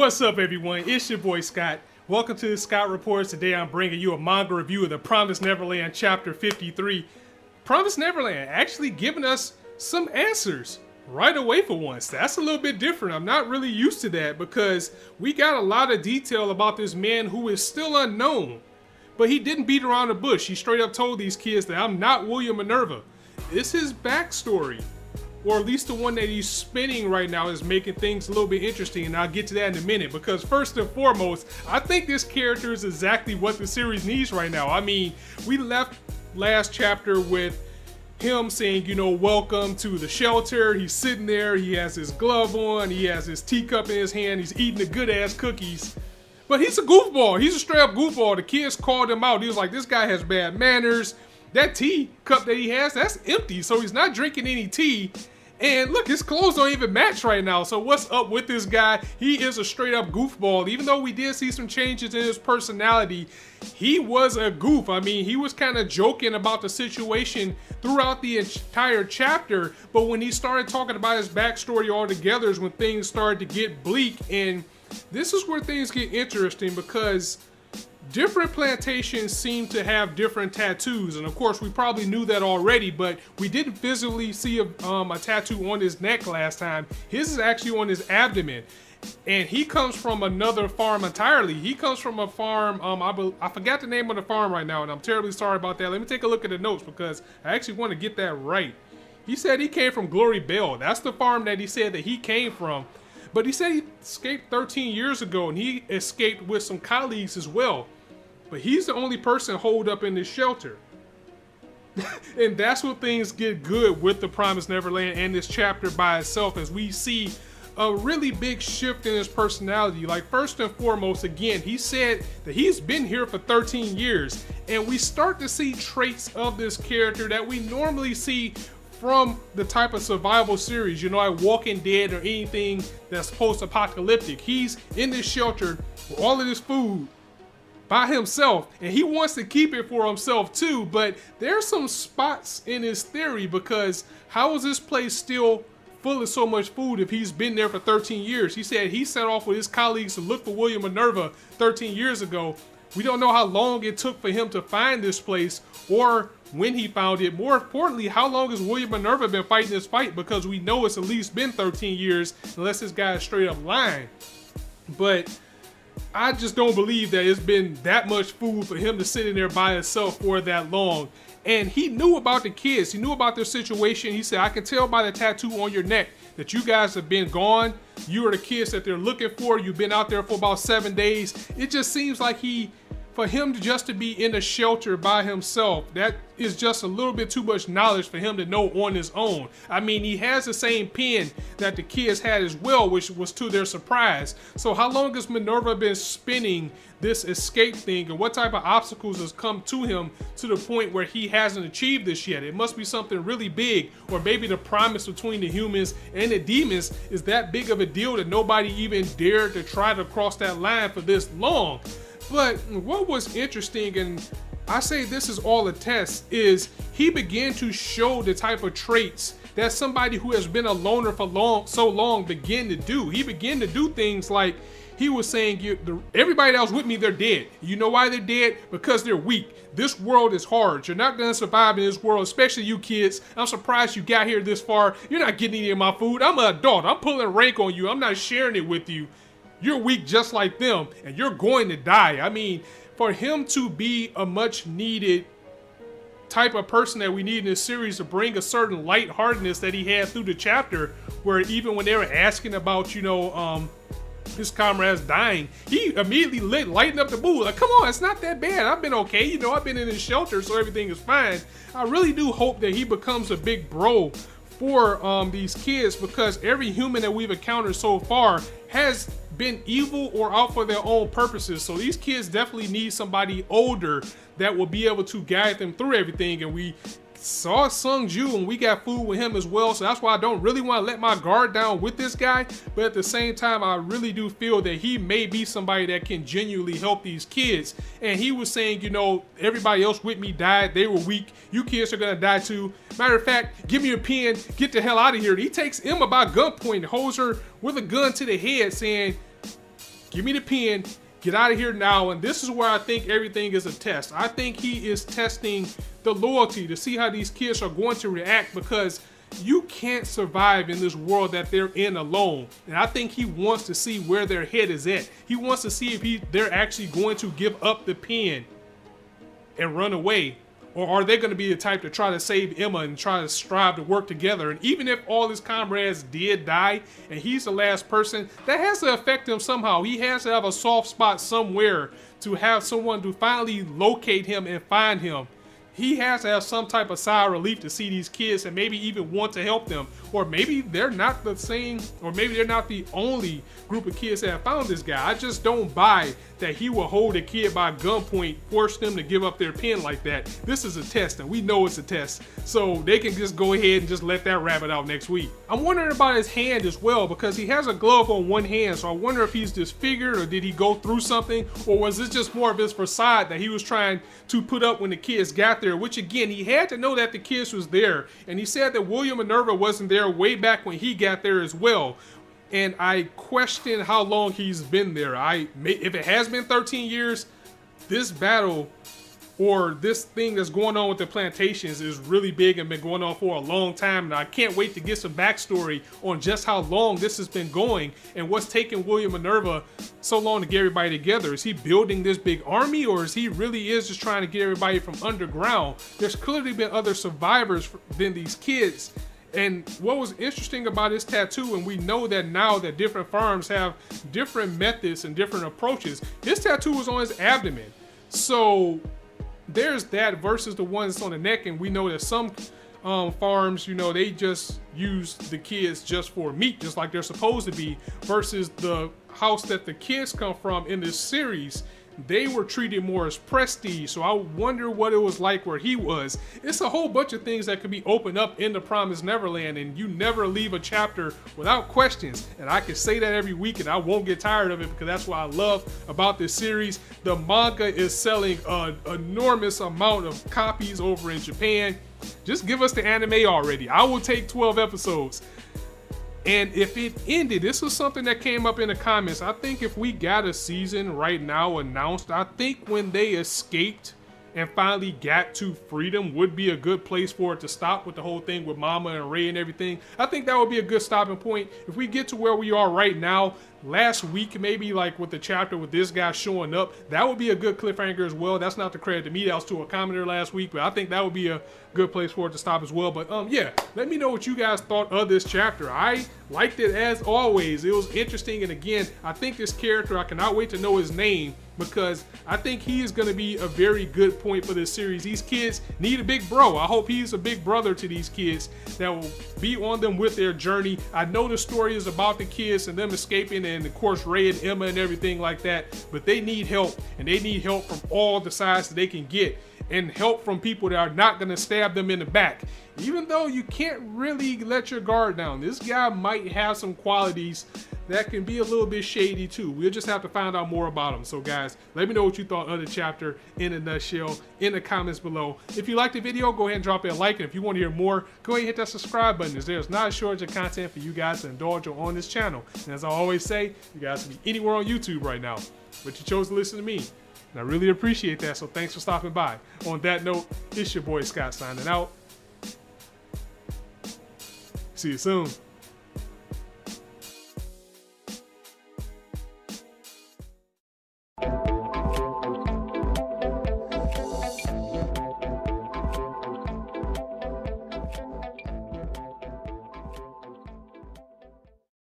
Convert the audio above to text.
What's up, everyone? It's your boy Scott. Welcome to the Scott Reports. Today I'm bringing you a manga review of the Promised Neverland Chapter 53. Promised Neverland actually giving us some answers right away for once. That's a little bit different. I'm not really used to that because we got a lot of detail about this man who is still unknown. But he didn't beat around the bush. He straight up told these kids that I'm not William Minerva. It's his backstory, or at least the one that he's spinning right now, is making things a little bit interesting, and I'll get to that in a minute. Because first and foremost, I think this character is exactly what the series needs right now. I mean, we left last chapter with him saying, you know, welcome to the shelter. He's sitting there, he has his glove on, he has his teacup in his hand, he's eating the good ass cookies. But he's a goofball. He's a straight up goofball. The kids called him out. He was like, this guy has bad manners. That tea cup that he has, that's empty. So he's not drinking any tea. And look, his clothes don't even match right now. So what's up with this guy? He is a straight up goofball. Even though we did see some changes in his personality, he was a goof. I mean, he was kind of joking about the situation throughout the entire chapter. But when he started talking about his backstory altogether is when things started to get bleak. And this is where things get interesting, because different plantations seem to have different tattoos, and of course we probably knew that already, but we didn't physically see a tattoo on his neck last time. His is actually on his abdomen, and he comes from another farm entirely. He comes from a farm, I forgot the name of the farm right now, and I'm terribly sorry about that. Let me take a look at the notes because I actually want to get that right. He said he came from Glory Bell. That's the farm that he said that he came from. But he said he escaped 13 years ago, and he escaped with some colleagues as well. But he's the only person holed up in this shelter. And that's when things get good with the Promised Neverland and this chapter by itself, as we see a really big shift in his personality. Like, first and foremost, again, he said that he's been here for 13 years. And we start to see traits of this character that we normally see from the type of survival series, you know, like Walking Dead or anything that's post-apocalyptic. He's in this shelter with all of this food by himself, and he wants to keep it for himself too. But there's some spots in his theory, because how is this place still full of so much food if he's been there for 13 years? He said he set off with his colleagues to look for William Minerva 13 years ago. We don't know how long it took for him to find this place or when he found it. More importantly, how long has William Minerva been fighting this fight? Because we know it's at least been 13 years, unless this guy is straight up lying. But I just don't believe that it's been that much food for him to sit in there by himself for that long. And he knew about the kids. He knew about their situation. He said, I can tell by the tattoo on your neck that you guys have been gone. You are the kids that they're looking for. You've been out there for about 7 days. It just seems like for him just to be in a shelter by himself, that is just a little bit too much knowledge for him to know on his own. I mean, he has the same pen that the kids had as well, which was to their surprise. So how long has Minerva been spinning this escape thing, and what type of obstacles has come to him to the point where he hasn't achieved this yet? It must be something really big, or maybe the promise between the humans and the demons is that big of a deal that nobody even dared to try to cross that line for this long. But what was interesting, and I say this is all a test, is he began to show the type of traits that somebody who has been a loner for so long began to do. He began to do things like, he was saying, everybody that was with me, they're dead. You know why they're dead? Because they're weak. This world is hard. You're not gonna survive in this world, especially you kids. I'm surprised you got here this far. You're not getting any of my food. I'm an adult. I'm pulling rank on you. I'm not sharing it with you. You're weak just like them, and you're going to die. I mean, for him to be a much needed type of person that we need in this series, to bring a certain lightheartedness that he had through the chapter, where even when they were asking about, you know, his comrades dying, he immediately lightened up the mood. Like, come on, it's not that bad. I've been okay. You know, I've been in this shelter, so everything is fine. I really do hope that he becomes a big bro for these kids, because every human that we've encountered so far has been evil or out for their own purposes. So these kids definitely need somebody older that will be able to guide them through everything. And we saw Sung Ju, and we got food with him as well. So that's why I don't really want to let my guard down with this guy. But at the same time, I really do feel that he may be somebody that can genuinely help these kids. And he was saying, you know, everybody else with me died. They were weak. You kids are going to die too. Matter of fact, give me your pen. Get the hell out of here. And he takes Emma by gunpoint and holds her with a gun to the head, saying, give me the pen, get out of here now. And this is where I think everything is a test. I think he is testing the loyalty to see how these kids are going to react, because you can't survive in this world that they're in alone. And I think he wants to see where their head is at. He wants to see if they're actually going to give up the pen and run away, or are they going to be the type to try to save Emma and try to strive to work together. And even if all his comrades did die and he's the last person, that has to affect him somehow. He has to have a soft spot somewhere to have someone to finally locate him and find him. He has to have some type of sigh of relief to see these kids and maybe even want to help them. Or maybe they're not the same, or maybe they're not the only group of kids that have found this guy. I just don't buy that he will hold a kid by gunpoint, force them to give up their pen like that. This is a test, and we know it's a test. So they can just go ahead and just let that rabbit out next week. I'm wondering about his hand as well, because he has a glove on one hand. So I wonder if he's disfigured, or did he go through something? Or was this just more of his facade that he was trying to put up when the kids got there? Which again, he had to know that the kids was there. And he said that William Minerva wasn't there way back when he got there as well. And I question how long he's been there. If it has been 13 years, this battle or this thing that's going on with the plantations is really big and been going on for a long time. And I can't wait to get some backstory on just how long this has been going and what's taking William Minerva so long to get everybody together. Is he building this big army, or is he really just trying to get everybody from underground? There's clearly been other survivors than these kids. And what was interesting about his tattoo, and we know that now that different farms have different methods and different approaches, his tattoo was on his abdomen. So there's that versus the ones on the neck, and we know that some farms, you know, they just use the kids just for meat, just like they're supposed to be, versus the house that the kids come from in this series. They were treated more as prestige. So I wonder what it was like where he was. It's a whole bunch of things that could be opened up in the Promised Neverland, and you never leave a chapter without questions. And I can say that every week and I won't get tired of it, because that's what I love about this series. The manga is selling an enormous amount of copies over in Japan. Just give us the anime already. I will take 12 episodes. And if it ended, this was something that came up in the comments. I think if we got a season right now announced, I think when they escaped and finally got to freedom would be a good place for it to stop, with the whole thing with Mama and Ray and everything. I think that would be a good stopping point. If we get to where we are right now, last week maybe, like with the chapter with this guy showing up, that would be a good cliffhanger as well. That's not the credit to me, that was to a commenter last week, but I think that would be a good place for it to stop as well. But yeah, let me know what you guys thought of this chapter. I liked it as always. It was interesting, and again, I think this character, I cannot wait to know his name, because I think he is going to be a very good point for this series. These kids need a big bro. I hope he's a big brother to these kids that will be on them with their journey. I know the story is about the kids and them escaping, and of course Ray and Emma and everything like that, but they need help, and they need help from all the sides that they can get, and help from people that are not going to stab them in the back. Even though you can't really let your guard down, this guy might have some qualities that can be a little bit shady too. We'll just have to find out more about him. So guys, let me know what you thought of the chapter in a nutshell in the comments below. If you liked the video, go ahead and drop it a like, and if you want to hear more, go ahead and hit that subscribe button, as there's not a shortage of content for you guys to indulge on this channel. And as I always say, you guys can be anywhere on YouTube right now, but you chose to listen to me, and I really appreciate that. So thanks for stopping by. On that note, it's your boy Scott signing out. See you soon.